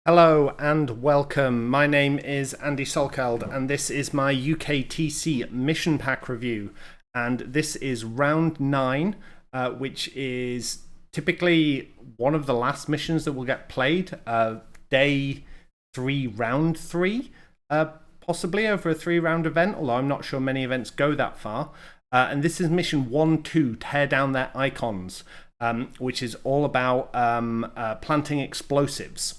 Hello and welcome. My name is Andy Solkeld and this is my UKTC mission pack review. And this is round 9, which is typically one of the last missions that will get played. Day 3, round 3, possibly over a 3-round event, although I'm not sure many events go that far. And this is mission 1-2, Tear Down Their Icons, which is all about planting explosives.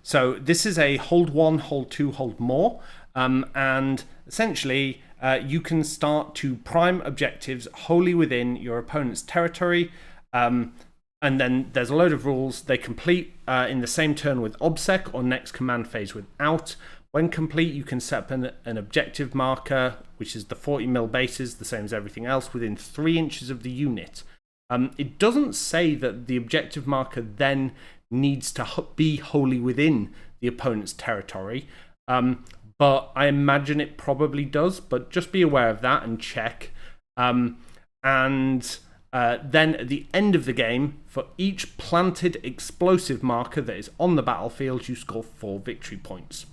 So this is a hold 1, hold 2, hold more, and essentially you can start to prime objectives wholly within your opponent's territory, and then there's a load of rules. They complete in the same turn with obsec or next command phase without. When complete, you can set up an objective marker, which is the 40mm bases, the same as everything else, within 3 inches of the unit. It doesn't say that the objective marker then needs to be wholly within the opponent's territory, but I imagine it probably does, but just be aware of that and check. And then at the end of the game, for each planted explosive marker that is on the battlefield, you score 4 victory points.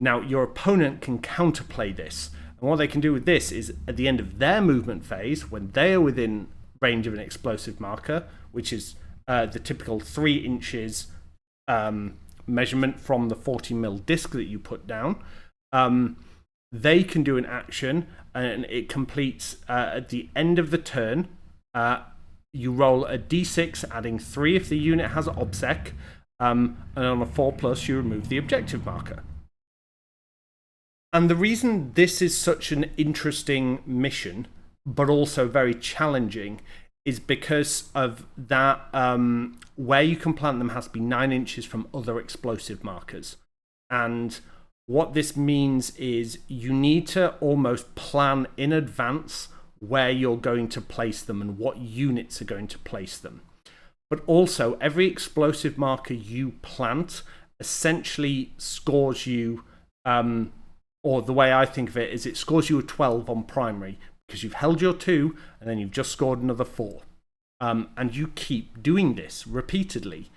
Now, your opponent can counterplay this, and what they can do with this is at the end of their movement phase, when they are within range of an explosive marker, which is the typical 3 inches measurement from the 40mm disc that you put down, they can do an action and it completes at the end of the turn. You roll a d6, adding 3 if the unit has obsec, and on a 4+ you remove the objective marker. And the reason this is such an interesting mission, but also very challenging, is because of that where you can plant them has to be 9 inches from other explosive markers. And what this means is you need to almost plan in advance where you're going to place them and what units are going to place them. But also, every explosive marker you plant essentially scores you, or the way I think of it is it scores you a 12 on primary, because you've held your 2 and then you've just scored another 4. And you keep doing this repeatedly.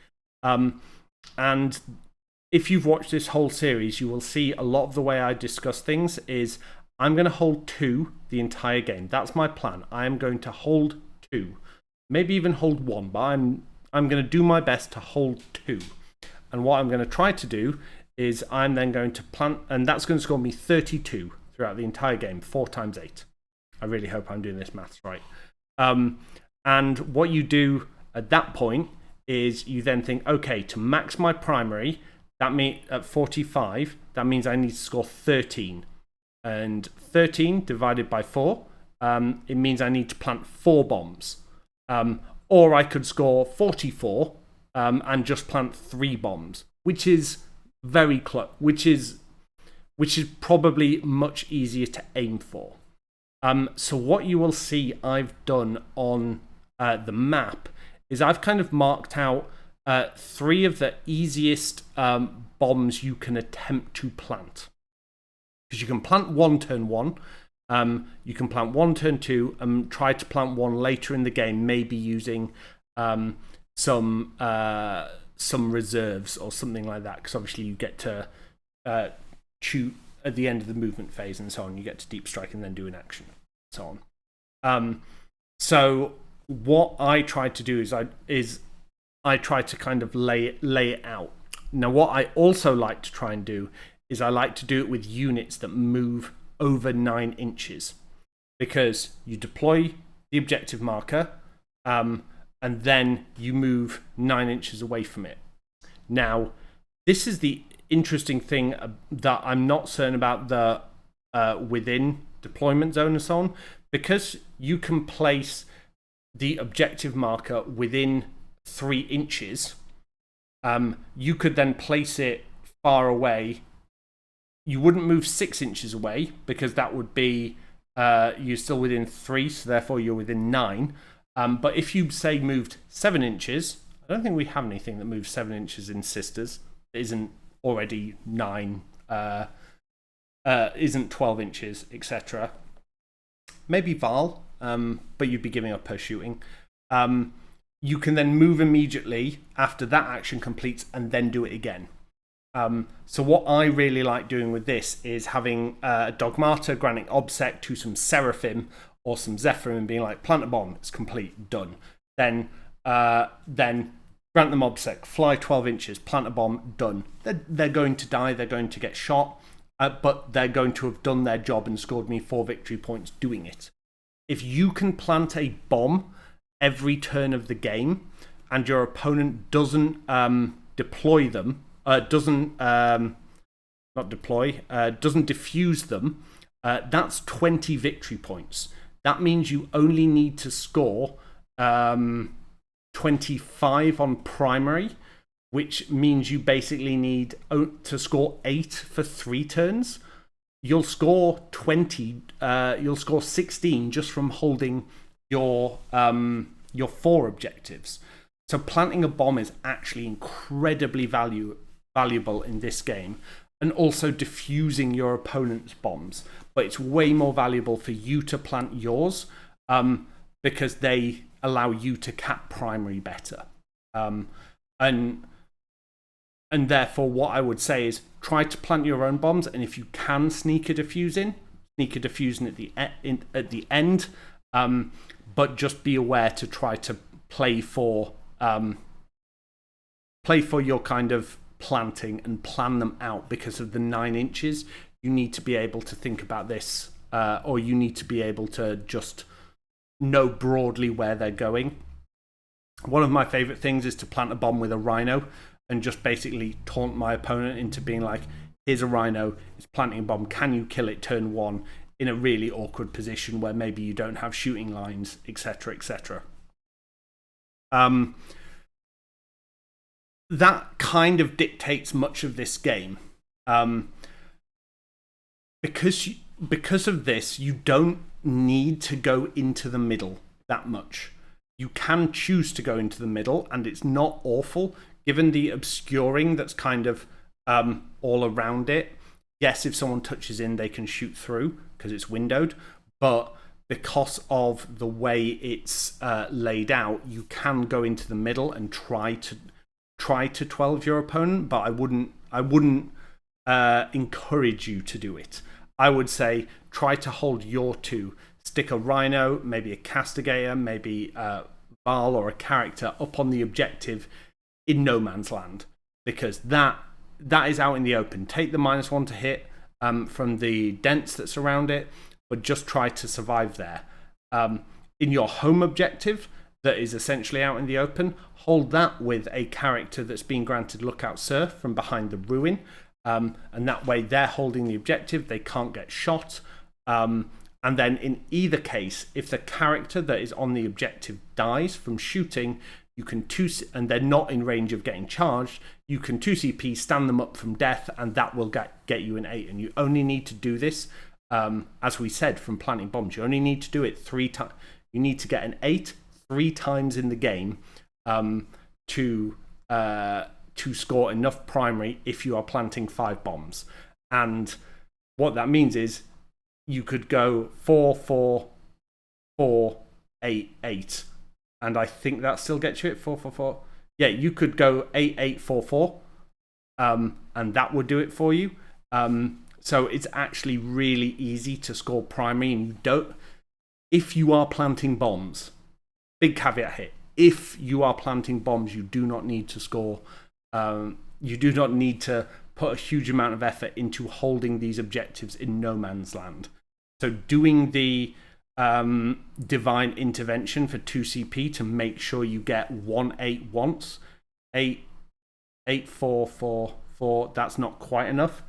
And if you've watched this whole series, you will see a lot of the way I discuss things is I'm going to hold 2 the entire game. That's my plan. I am going to hold 2. Maybe even hold 1, but I'm going to do my best to hold 2. And what I'm going to try to do is I'm then going to plant, and that's going to score me 32 throughout the entire game, 4 times 8. I really hope I'm doing this maths right. And what you do at that point is you then think, okay, to max my primary, that means at 45, that means I need to score 13. And 13 divided by 4, it means I need to plant 4 bombs. Or I could score 44 and just plant 3 bombs, which is very close, which is probably much easier to aim for. So what you will see I've done on the map is I've kind of marked out 3 of the easiest bombs you can attempt to plant. Because you can plant 1 turn 1, you can plant 1 turn 2, and try to plant 1 later in the game, maybe using some reserves or something like that, because obviously you get to shoot at the end of the movement phase and so on. You get to deep strike and then do an action, so on. So what I try to do is I try to kind of lay it out. Now, what I also like to try and do is I like to do it with units that move over 9 inches, because you deploy the objective marker, and then you move 9 inches away from it. Now, this is the interesting thing that I'm not certain about the within deployment zone and so on, because you can place the objective marker within 3 inches. You could then place it far away. You wouldn't move 6 inches away, because that would be you're still within 3, so therefore you're within 9. But if you say moved 7 inches, I don't think we have anything that moves 7 inches in Sisters. It isn't already 9, isn't 12 inches, etc. Maybe Vahl, but you'd be giving up per shooting. You can then move immediately after that action completes and then do it again. So what I really like doing with this is having Dogmata granting obsec to some Seraphim or some Zephyrim and being like, plant a bomb, it's complete, done. Then grant them obsec, fly 12 inches, plant a bomb, done. They're going to die, they're going to get shot, but they're going to have done their job and scored me 4 victory points doing it. If you can plant a bomb every turn of the game and your opponent doesn't deploy them, doesn't defuse them, that's 20 victory points. That means you only need to score 25 on primary, which means you basically need to score 8 for 3 turns. You'll score 20. You'll score 16 just from holding your 4 objectives. So planting a bomb is actually incredibly valuable in this game, and also diffusing your opponent's bombs. But it's way more valuable for you to plant yours because they allow you to cap primary better. And therefore, what I would say is try to plant your own bombs, and if you can sneak a diffuse in at the end. But just be aware to try to play for your kind of planting and plan them out because of the 9 inches. You need to be able to think about this, or you need to be able to just know broadly where they're going. One of my favorite things is to plant a bomb with a Rhino and just basically taunt my opponent into being like, here's a Rhino, it's planting a bomb, can you kill it turn 1 in a really awkward position where maybe you don't have shooting lines, etc., etc. That kind of dictates much of this game. Because of this, you don't need to go into the middle that much. You can choose to go into the middle, and it's not awful, given the obscuring that's kind of all around it. Yes, if someone touches in, they can shoot through because it's windowed, but because of the way it's laid out, you can go into the middle and try to 12 your opponent, but I wouldn't encourage you to do it. I would say try to hold your 2. Stick a Rhino, maybe a Castigator, maybe Vahl or a character up on the objective in no man's land, because that is out in the open. Take the -1 to hit from the dents that surround it, but just try to survive there. In your home objective, that is essentially out in the open, hold that with a character that's been granted Lookout Surf from behind the ruin, and that way they're holding the objective, they can't get shot. And then in either case, if the character that is on the objective dies from shooting, you can and they're not in range of getting charged, you can 2CP, stand them up from death, and that will get you an 8. And you only need to do this, as we said, from planting bombs. You only need to do it 3 times. You need to get an 8 3 times in the game to score enough primary if you are planting 5 bombs. And what that means is you could go 4, 4, 4, 8, 8. And I think that still gets you at 4, 4, 4. Yeah, you could go 8, 8, 4, 4. And that would do it for you. So it's actually really easy to score primary. And you don't, if you are planting bombs, big caveat here, if you are planting bombs, you do not need to score. You do not need to put a huge amount of effort into holding these objectives in no man's land. So doing the divine intervention for 2CP to make sure you get 1 8 once, 8 8 4 4 4, that's not quite enough.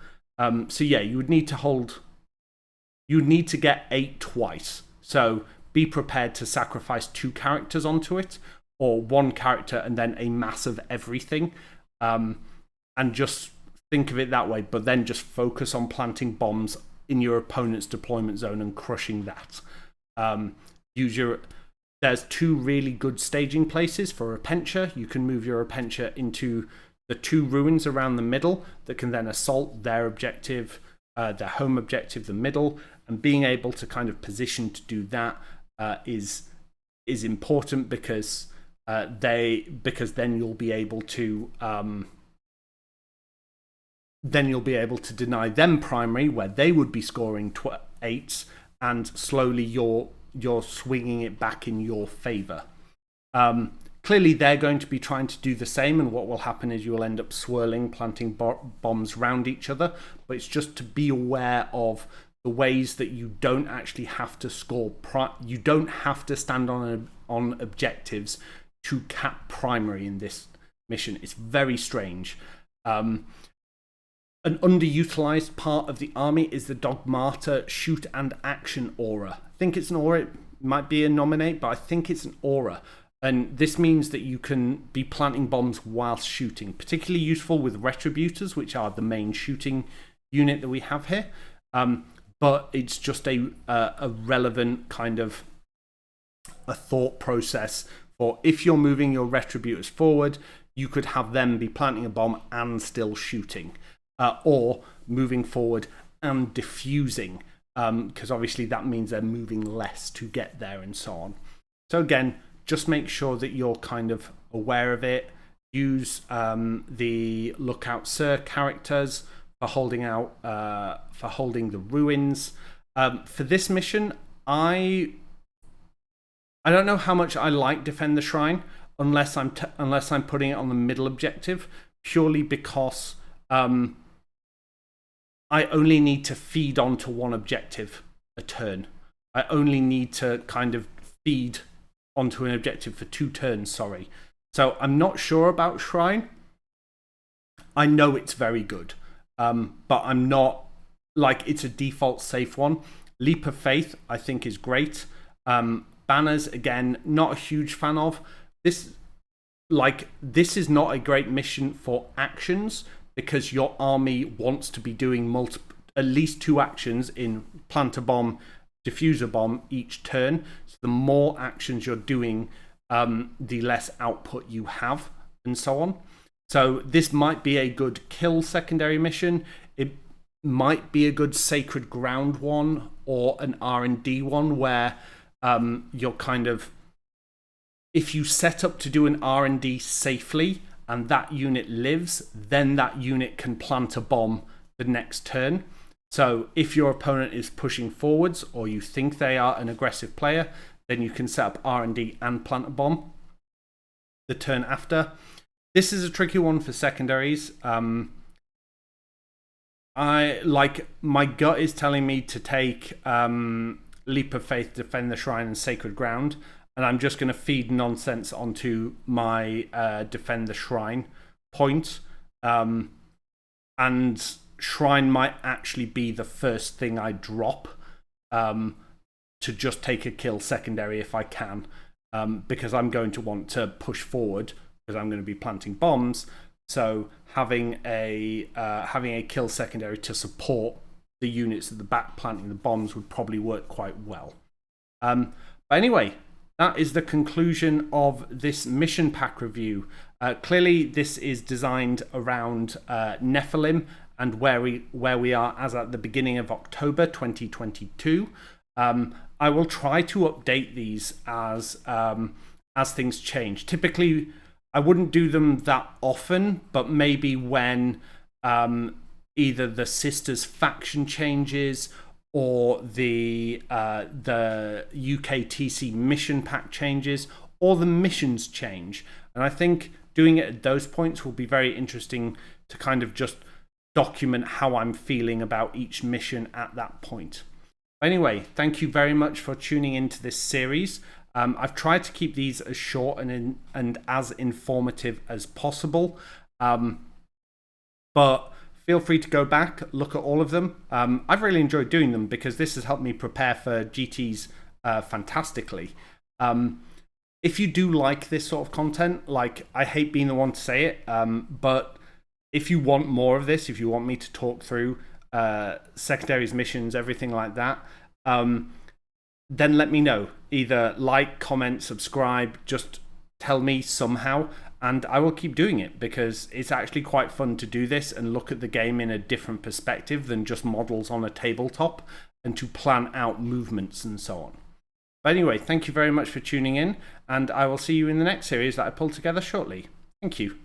So yeah, you would need to get 8 twice. So be prepared to sacrifice 2 characters onto it, or 1 character and then a mass of everything, and just think of it that way, but then just focus on planting bombs in your opponent's deployment zone and crushing that. There's 2 really good staging places for Repentia. You can move your Repentia into the 2 ruins around the middle that can then assault their objective, their home objective, the middle, and being able to kind of position to do that is important because then you'll be able to then you'll be able to deny them primary, where they would be scoring 8s, and slowly you're swinging it back in your favour. Clearly, they're going to be trying to do the same, and what will happen is you'll end up swirling, planting bombs round each other. But it's just to be aware of the ways that you don't actually have to score. You don't have to stand on objectives to cap primary in this mission. It's very strange. An underutilized part of the army is the Dogmata shoot and action aura. I think it's an aura. It might be a nominate, but I think it's an aura. And this means that you can be planting bombs whilst shooting. Particularly useful with Retributors, which are the main shooting unit that we have here. But it's just a relevant kind of a thought process for if you're moving your Retributors forward, you could have them be planting a bomb and still shooting. Or moving forward and diffusing. Because obviously that means they're moving less to get there and so on. So again, just make sure that you're kind of aware of it. Use the Lookout Sir characters for holding the ruins. For this mission, I don't know how much I like Defend the Shrine unless I'm putting it on the middle objective, purely because I only need to feed onto one objective a turn. I only need to kind of feed onto an objective for 2 turns, sorry. So I'm not sure about Shrine. I know it's very good, but I'm not, like, it's a default safe one. Leap of Faith, I think, is great. Banners, again, not a huge fan of. This is not a great mission for actions, because your army wants to be doing at least 2 actions in plant a bomb, diffuser bomb each turn. So the more actions you're doing, the less output you have, and so on. So this might be a good kill secondary mission. It might be a good sacred ground one, or an R&D one, where you're kind of, if you set up to do an R&D safely and that unit lives, then that unit can plant a bomb the next turn. So if your opponent is pushing forwards, or you think they are an aggressive player, then you can set up R&D and plant a bomb the turn after. This is a tricky one for secondaries. My gut is telling me to take Leap of Faith, Defend the Shrine, and Sacred Ground, and I'm just going to feed nonsense onto my Defend the Shrine point. And Shrine might actually be the first thing I drop to just take a kill secondary if I can, because I'm going to want to push forward, because I'm going to be planting bombs. So having a kill secondary to support the units at the back planting the bombs would probably work quite well. But anyway, that is the conclusion of this mission pack review. Clearly, this is designed around Nephilim and where we are as at the beginning of October 2022. I will try to update these as things change. Typically, I wouldn't do them that often, but maybe when either the Sisters faction changes or the UKTC mission pack changes, or the missions change. And I think doing it at those points will be very interesting to kind of just document how I'm feeling about each mission at that point. Anyway, thank you very much for tuning into this series. I've tried to keep these as short and as informative as possible. But feel free to go back, look at all of them. I've really enjoyed doing them because this has helped me prepare for GTs fantastically. If you do like this sort of content, like, I hate being the one to say it, but if you want more of this, if you want me to talk through secondaries, missions, everything like that, then let me know. Either like, comment, subscribe, just tell me somehow, and I will keep doing it, because it's actually quite fun to do this and look at the game in a different perspective than just models on a tabletop, and to plan out movements and so on. But anyway, thank you very much for tuning in, and I will see you in the next series that I pull together shortly. Thank you.